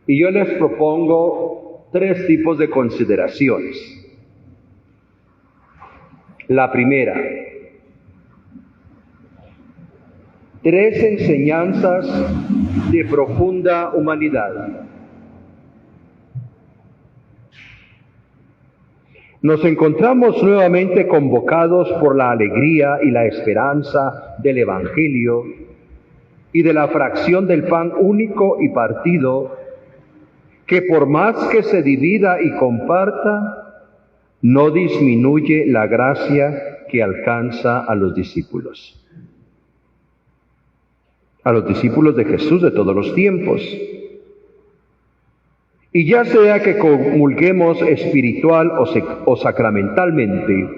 Y yo les propongo 3 tipos de consideraciones. La primera, 3 enseñanzas de profunda humanidad. Nos encontramos nuevamente convocados por la alegría y la esperanza del Evangelio y de la fracción del pan único y partido, que por más que se divida y comparta, no disminuye la gracia que alcanza a los discípulos de Jesús de todos los tiempos. Y ya sea que comulguemos espiritual o sacramentalmente,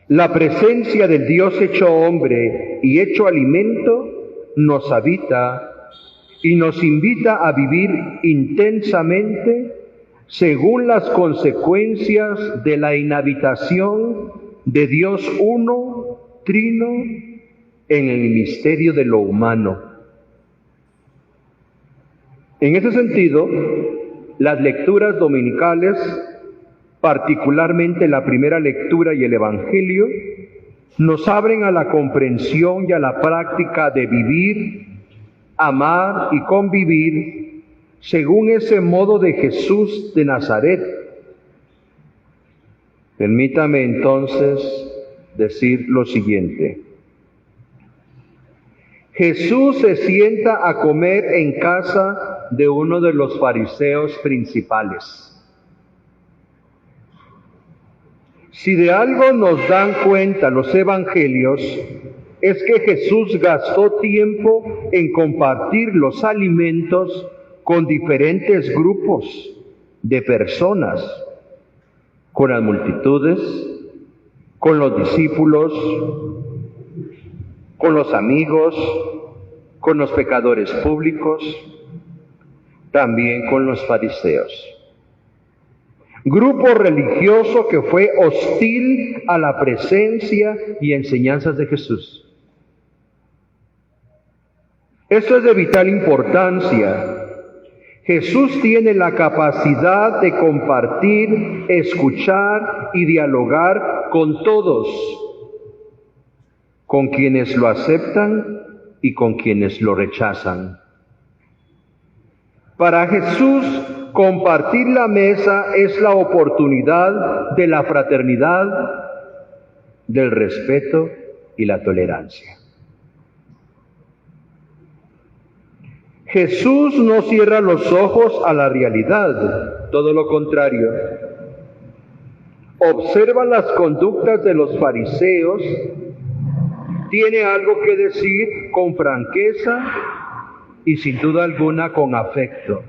la presencia del Dios hecho hombre y hecho alimento nos habita y nos invita a vivir intensamente según las consecuencias de la inhabitación de Dios uno, trino, en el misterio de lo humano. En ese sentido, las lecturas dominicales, particularmente la primera lectura y el Evangelio, nos abren a la comprensión y a la práctica de vivir, amar y convivir según ese modo de Jesús de Nazaret. Permítame entonces decir lo siguiente. Jesús se sienta a comer en casa de uno de los fariseos principales. Si de algo nos dan cuenta los evangelios, es que Jesús gastó tiempo en compartir los alimentos con diferentes grupos de personas, con las multitudes, con los discípulos, con los amigos, con los pecadores públicos, también con los fariseos. Grupo religioso que fue hostil a la presencia y enseñanzas de Jesús. Esto es de vital importancia. Jesús tiene la capacidad de compartir, escuchar y dialogar con todos, con quienes lo aceptan y con quienes lo rechazan. Para Jesús, compartir la mesa es la oportunidad de la fraternidad, del respeto y la tolerancia. Jesús no cierra los ojos a la realidad, todo lo contrario. Observa las conductas de los fariseos, tiene algo que decir con franqueza y sin duda alguna con afecto.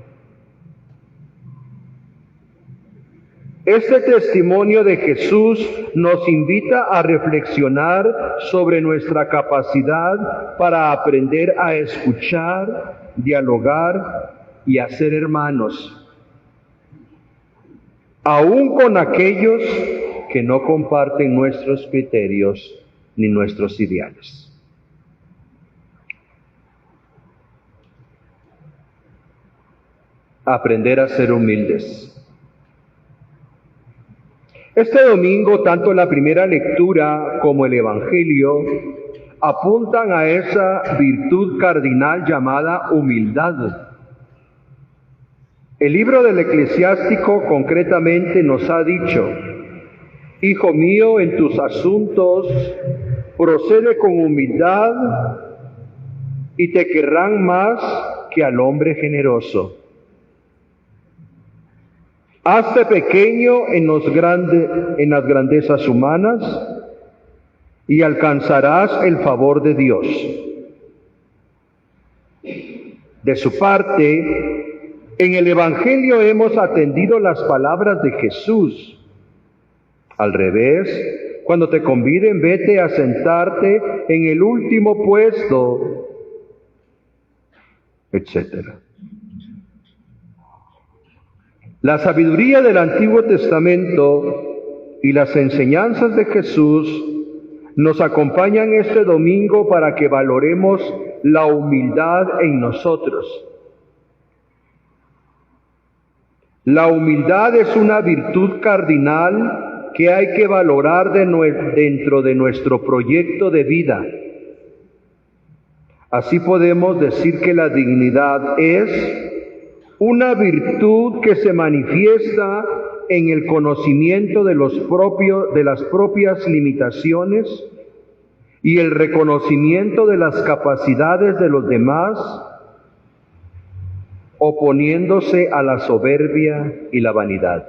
Este testimonio de Jesús nos invita a reflexionar sobre nuestra capacidad para aprender a escuchar, dialogar y a ser hermanos, aun con aquellos que no comparten nuestros criterios ni nuestros ideales. Aprender a ser humildes. Este domingo, tanto la primera lectura como el Evangelio apuntan a esa virtud cardinal llamada humildad. El libro del Eclesiástico concretamente nos ha dicho: Hijo mío, en tus asuntos procede con humildad y te querrán más que al hombre generoso. Hazte pequeño en las grandezas humanas y alcanzarás el favor de Dios. De su parte, en el Evangelio hemos atendido las palabras de Jesús. Al revés, cuando te conviden, vete a sentarte en el último puesto, etc. La sabiduría del Antiguo Testamento y las enseñanzas de Jesús nos acompañan este domingo para que valoremos la humildad en nosotros. La humildad es una virtud cardinal que hay que valorar dentro de nuestro proyecto de vida. Así podemos decir que la dignidad es una virtud que se manifiesta en el conocimiento de las propias limitaciones y el reconocimiento de las capacidades de los demás, oponiéndose a la soberbia y la vanidad.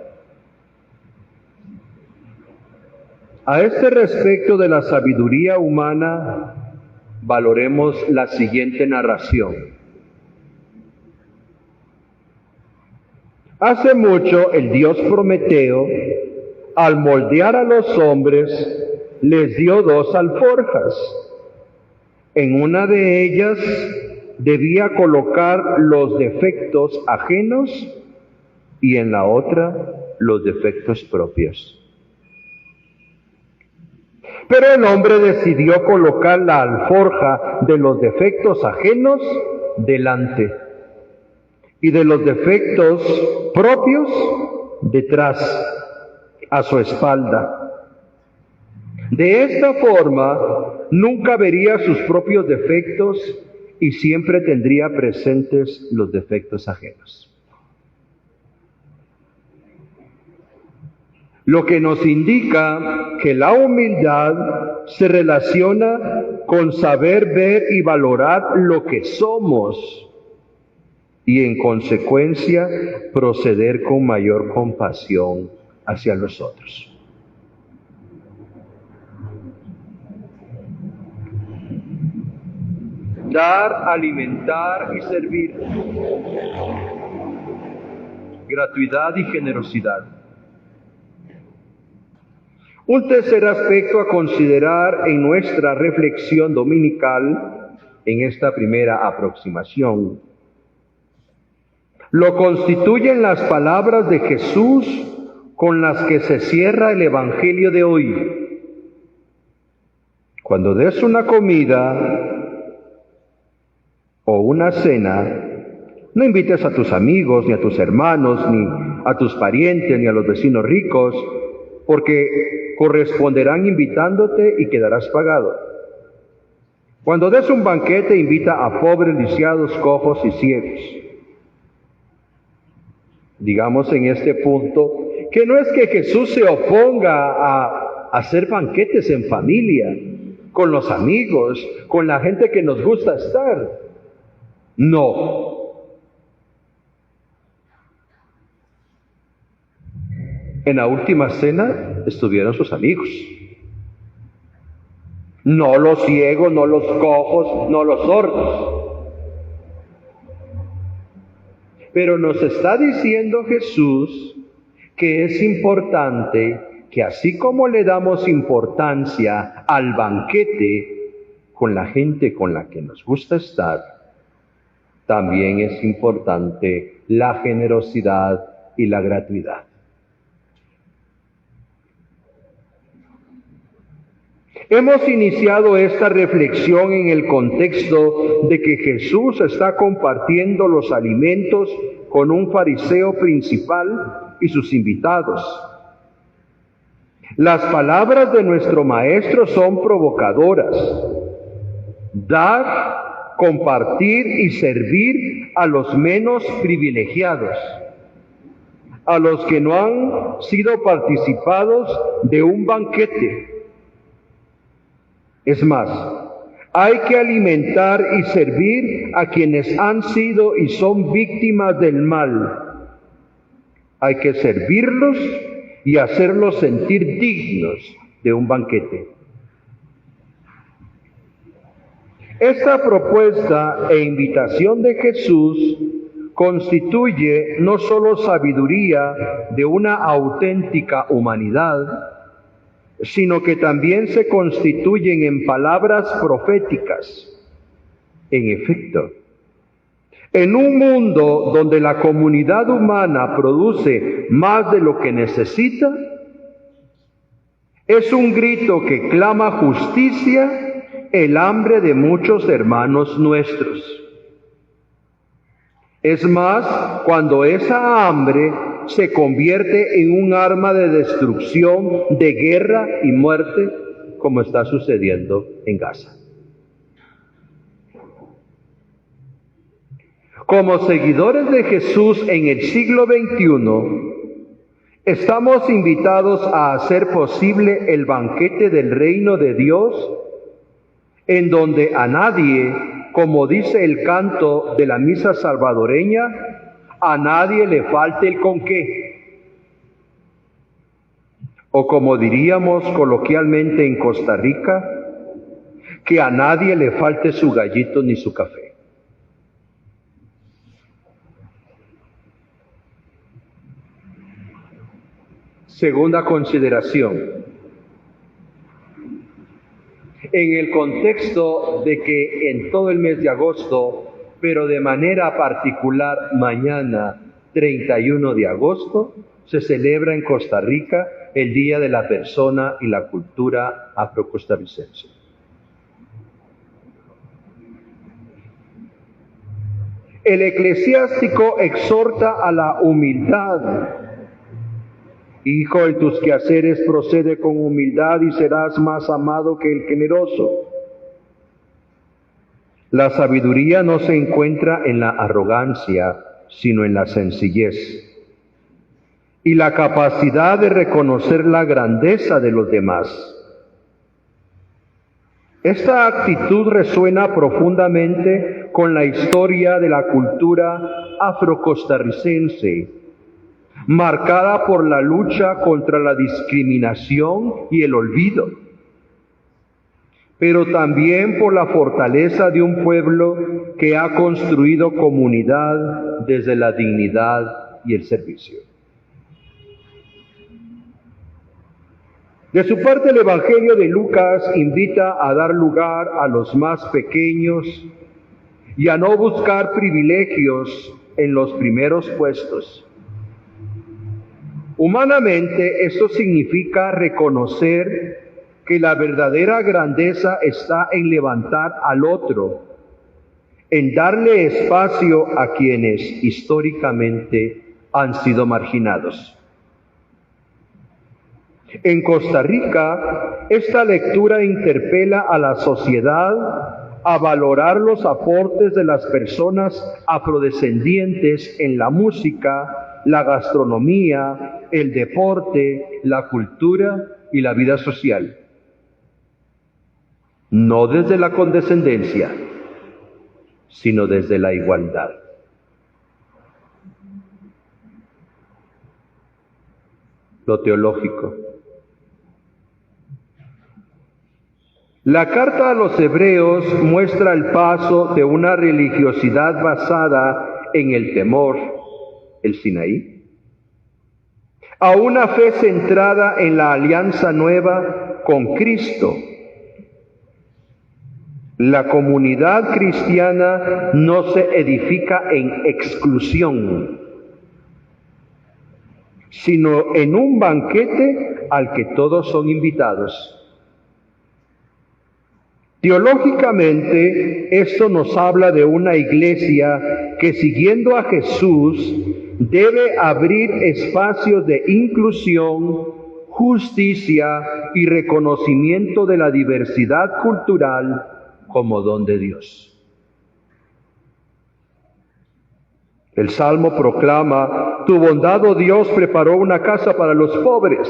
A este respecto de la sabiduría humana, valoremos la siguiente narración. Hace mucho el dios Prometeo, al moldear a los hombres, les dio 2 alforjas. En una de ellas debía colocar los defectos ajenos y en la otra los defectos propios. Pero el hombre decidió colocar la alforja de los defectos ajenos delante y de los defectos propios detrás, a su espalda. De esta forma, nunca vería sus propios defectos y siempre tendría presentes los defectos ajenos. Lo que nos indica que la humildad se relaciona con saber ver y valorar lo que somos y en consecuencia proceder con mayor compasión hacia los otros. Dar, alimentar y servir. Gratuidad y generosidad. Un tercer aspecto a considerar en nuestra reflexión dominical, en esta primera aproximación, lo constituyen las palabras de Jesús con las que se cierra el Evangelio de hoy. Cuando des una comida o una cena, no invites a tus amigos, ni a tus hermanos, ni a tus parientes, ni a los vecinos ricos, porque corresponderán invitándote y quedarás pagado. Cuando des un banquete, invita a pobres, lisiados, cojos y ciegos. Digamos en este punto que no es que Jesús se oponga a hacer banquetes en familia, con los amigos, con la gente que nos gusta estar. No. En la última cena estuvieron sus amigos. No los ciegos, no los cojos, no los sordos. Pero nos está diciendo Jesús que es importante que así como le damos importancia al banquete con la gente con la que nos gusta estar, también es importante la generosidad y la gratuidad. Hemos iniciado esta reflexión en el contexto de que Jesús está compartiendo los alimentos con un fariseo principal y sus invitados. Las palabras de nuestro Maestro son provocadoras. Dar, compartir y servir a los menos privilegiados, a los que no han sido participados de un banquete. Es más, hay que alimentar y servir a quienes han sido y son víctimas del mal. Hay que servirlos y hacerlos sentir dignos de un banquete. Esta propuesta e invitación de Jesús constituye no solo sabiduría de una auténtica humanidad, sino que también se constituyen en palabras proféticas. En efecto, en un mundo donde la comunidad humana produce más de lo que necesita, es un grito que clama justicia el hambre de muchos hermanos nuestros. Es más, cuando esa hambre se convierte en un arma de destrucción, de guerra y muerte, como está sucediendo en Gaza. Como seguidores de Jesús en el siglo XXI, estamos invitados a hacer posible el banquete del reino de Dios, en donde a nadie, como dice el canto de la misa salvadoreña, a nadie le falte el con qué. O como diríamos coloquialmente en Costa Rica, que a nadie le falte su gallito ni su café. Segunda consideración. En el contexto de que en todo el mes de agosto, pero de manera particular mañana, 31 de agosto, se celebra en Costa Rica el Día de la Persona y la Cultura Afrocostarricense. El eclesiástico exhorta a la humildad. Hijo, en tus quehaceres procede con humildad y serás más amado que el generoso. La sabiduría no se encuentra en la arrogancia, sino en la sencillez y la capacidad de reconocer la grandeza de los demás. Esta actitud resuena profundamente con la historia de la cultura afrocostarricense, marcada por la lucha contra la discriminación y el olvido, pero también por la fortaleza de un pueblo que ha construido comunidad desde la dignidad y el servicio. De su parte, el Evangelio de Lucas invita a dar lugar a los más pequeños y a no buscar privilegios en los primeros puestos. Humanamente, esto significa reconocer que la verdadera grandeza está en levantar al otro, en darle espacio a quienes históricamente han sido marginados. En Costa Rica, esta lectura interpela a la sociedad a valorar los aportes de las personas afrodescendientes en la música, la gastronomía, el deporte, la cultura y la vida social. No desde la condescendencia, sino desde la igualdad. Lo teológico. La carta a los Hebreos muestra el paso de una religiosidad basada en el temor, el Sinaí, a una fe centrada en la alianza nueva con Cristo. La comunidad cristiana no se edifica en exclusión, sino en un banquete al que todos son invitados. Teológicamente, esto nos habla de una iglesia que, siguiendo a Jesús, debe abrir espacios de inclusión, justicia y reconocimiento de la diversidad cultural como don de Dios. El Salmo proclama: tu bondad, oh Dios, preparó una casa para los pobres.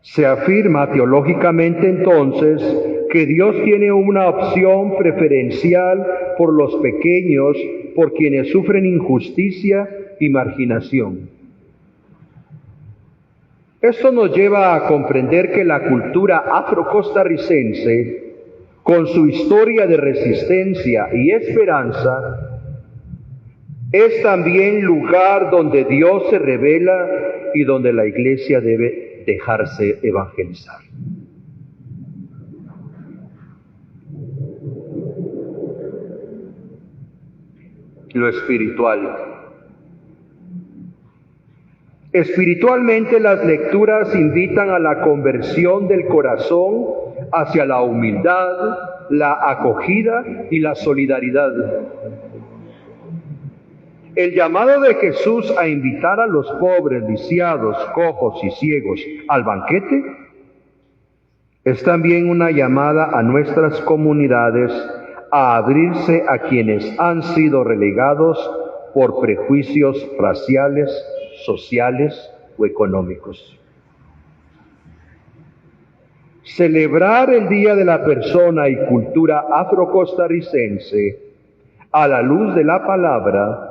Se afirma teológicamente entonces que Dios tiene una opción preferencial por los pequeños, por quienes sufren injusticia y marginación. Esto nos lleva a comprender que la cultura afrocostarricense, con su historia de resistencia y esperanza, es también lugar donde Dios se revela y donde la Iglesia debe dejarse evangelizar. Lo espiritual. Espiritualmente, las lecturas invitan a la conversión del corazón hacia la humildad, la acogida y la solidaridad. El llamado de Jesús a invitar a los pobres, lisiados, cojos y ciegos al banquete es también una llamada a nuestras comunidades a abrirse a quienes han sido relegados por prejuicios raciales, sociales o económicos. Celebrar el Día de la Persona y Cultura Afrocostarricense a la luz de la palabra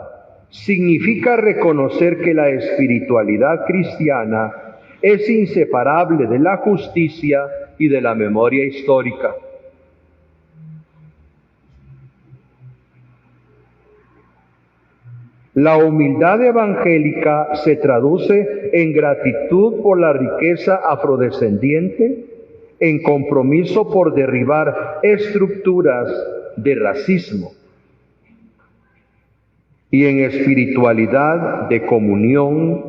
significa reconocer que la espiritualidad cristiana es inseparable de la justicia y de la memoria histórica. La humildad evangélica se traduce en gratitud por la riqueza afrodescendiente, en compromiso por derribar estructuras de racismo y en espiritualidad de comunión,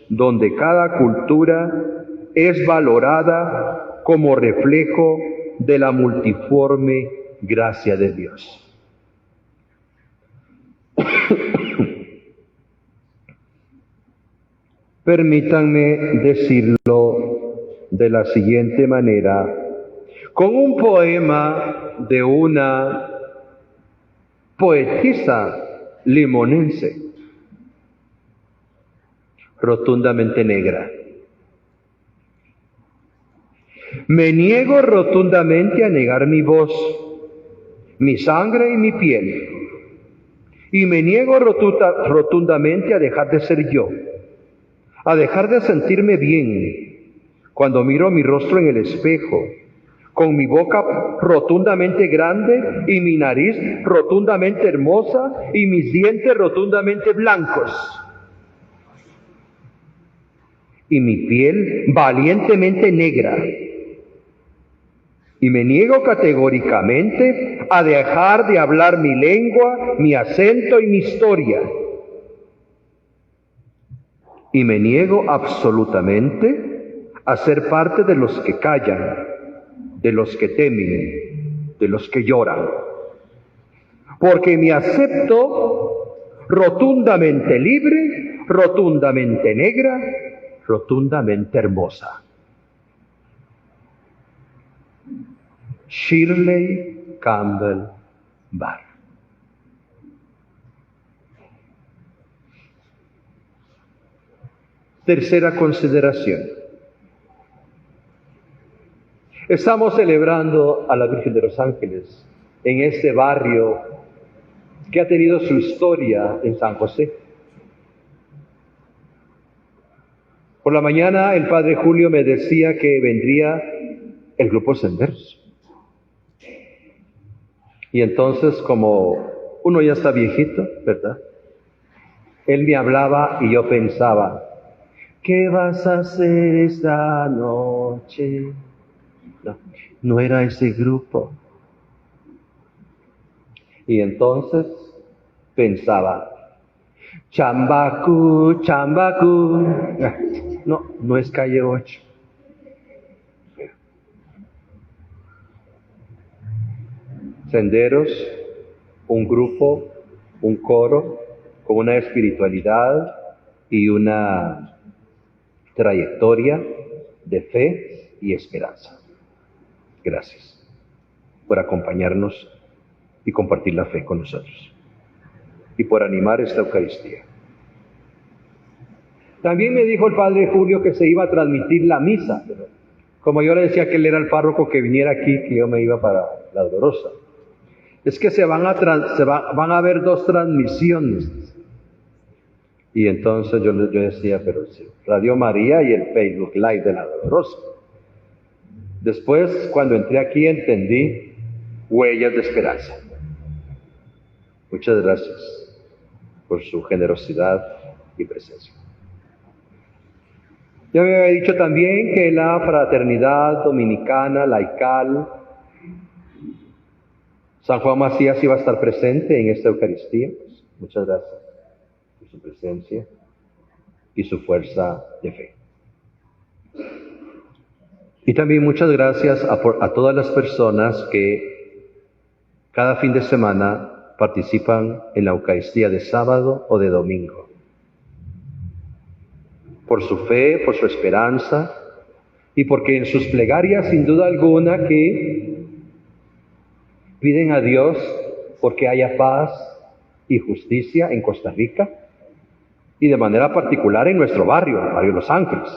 donde cada cultura es valorada como reflejo de la multiforme gracia de Dios. Permítanme decirlo de la siguiente manera, con un poema de una poetisa limonense, rotundamente negra. Me niego rotundamente a negar mi voz, mi sangre y mi piel, y me niego rotundamente a dejar de ser yo, a dejar de sentirme bien cuando miro mi rostro en el espejo, con mi boca rotundamente grande y mi nariz rotundamente hermosa y mis dientes rotundamente blancos y mi piel valientemente negra. Y me niego categóricamente a dejar de hablar mi lengua, mi acento y mi historia. Y me niego absolutamente a ser parte de los que callan, de los que temen, de los que lloran. Porque me acepto rotundamente libre, rotundamente negra, rotundamente hermosa. Shirley Campbell Barr. Tercera consideración. Estamos celebrando a la Virgen de los Ángeles en este barrio que ha tenido su historia en San José. Por la mañana el Padre Julio me decía que vendría el grupo Senderos. Y entonces, como uno ya está viejito, ¿verdad? Él me hablaba y yo pensaba, ¿qué vas a hacer esta noche? No era ese grupo. Y entonces pensaba, Chambacu, Chambacu. No es calle 8. Senderos, un grupo, un coro con una espiritualidad y una trayectoria de fe y esperanza. Gracias por acompañarnos y compartir la fe con nosotros y por animar esta Eucaristía. También me dijo el Padre Julio que se iba a transmitir la misa. Como yo le decía que él era el párroco que viniera aquí, que yo me iba para la Dolorosa. Es que van a haber dos transmisiones. Y entonces yo decía, pero sí, Radio María y el Facebook Live de la Dolorosa. Después, cuando entré aquí, entendí Huellas de Esperanza. Muchas gracias por su generosidad y presencia. Ya me había dicho también que la fraternidad dominicana, laical, San Juan Macías iba a estar presente en esta Eucaristía. Muchas gracias por su presencia y su fuerza de fe. Y también muchas gracias a todas las personas que cada fin de semana participan en la Eucaristía de sábado o de domingo. Por su fe, por su esperanza, y porque en sus plegarias, sin duda alguna, que piden a Dios porque haya paz y justicia en Costa Rica, y de manera particular en nuestro barrio, el barrio Los Ángeles,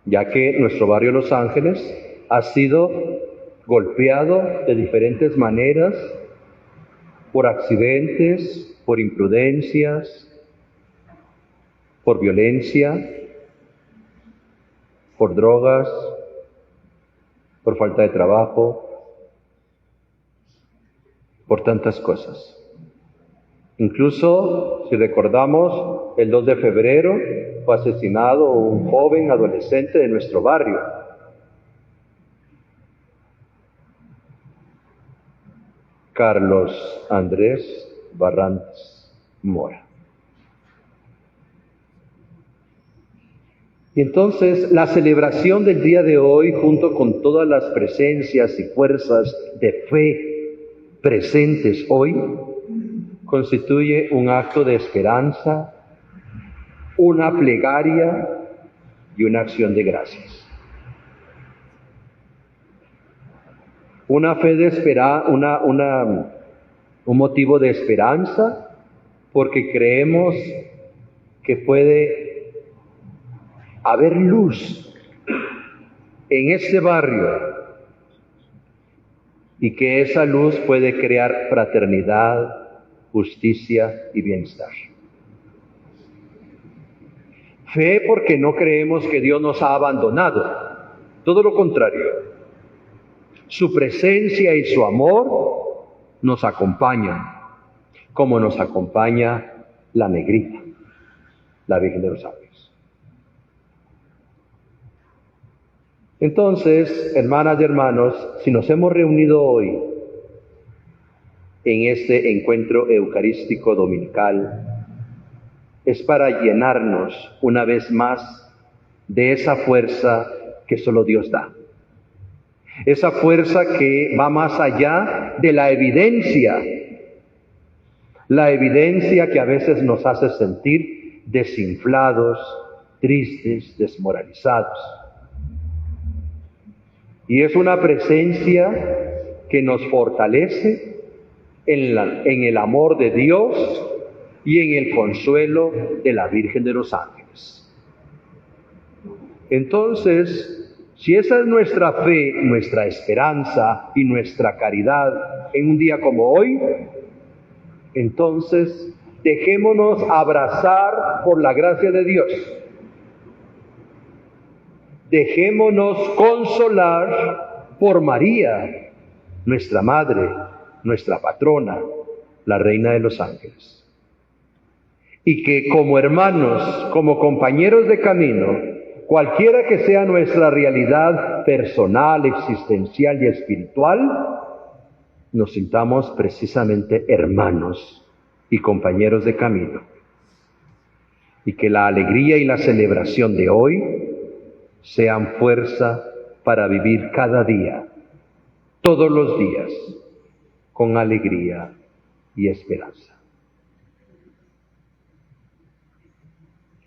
ya que nuestro barrio Los Ángeles ha sido golpeado de diferentes maneras por accidentes, por imprudencias, por violencia, por drogas, por falta de trabajo, por tantas cosas. Incluso, si recordamos, el 2 de febrero fue asesinado un joven adolescente de nuestro barrio. Carlos Andrés Barrantes Mora. Y entonces la celebración del día de hoy, junto con todas las presencias y fuerzas de fe presentes hoy, constituye un acto de esperanza, una plegaria y una acción de gracias. Una fe de un motivo de esperanza, porque creemos que puede haber luz en este barrio y que esa luz puede crear fraternidad, justicia y bienestar. Fe porque no creemos que Dios nos ha abandonado, todo lo contrario. Su presencia y su amor nos acompañan, como nos acompaña la negrita, la Virgen de los Ángeles. Entonces, hermanas y hermanos, si nos hemos reunido hoy en este encuentro eucarístico dominical, es para llenarnos una vez más de esa fuerza que solo Dios da. Esa fuerza que va más allá de la evidencia que a veces nos hace sentir desinflados, tristes, desmoralizados. Y es una presencia que nos fortalece en el amor de Dios y en el consuelo de la Virgen de los Ángeles. Entonces, si esa es nuestra fe, nuestra esperanza y nuestra caridad en un día como hoy, entonces dejémonos abrazar por la gracia de Dios. Dejémonos consolar por María, nuestra Madre, nuestra patrona, la Reina de los Ángeles. Y que como hermanos, como compañeros de camino, cualquiera que sea nuestra realidad personal, existencial y espiritual, nos sintamos precisamente hermanos y compañeros de camino. Y que la alegría y la celebración de hoy sean fuerza para vivir cada día, todos los días, con alegría y esperanza.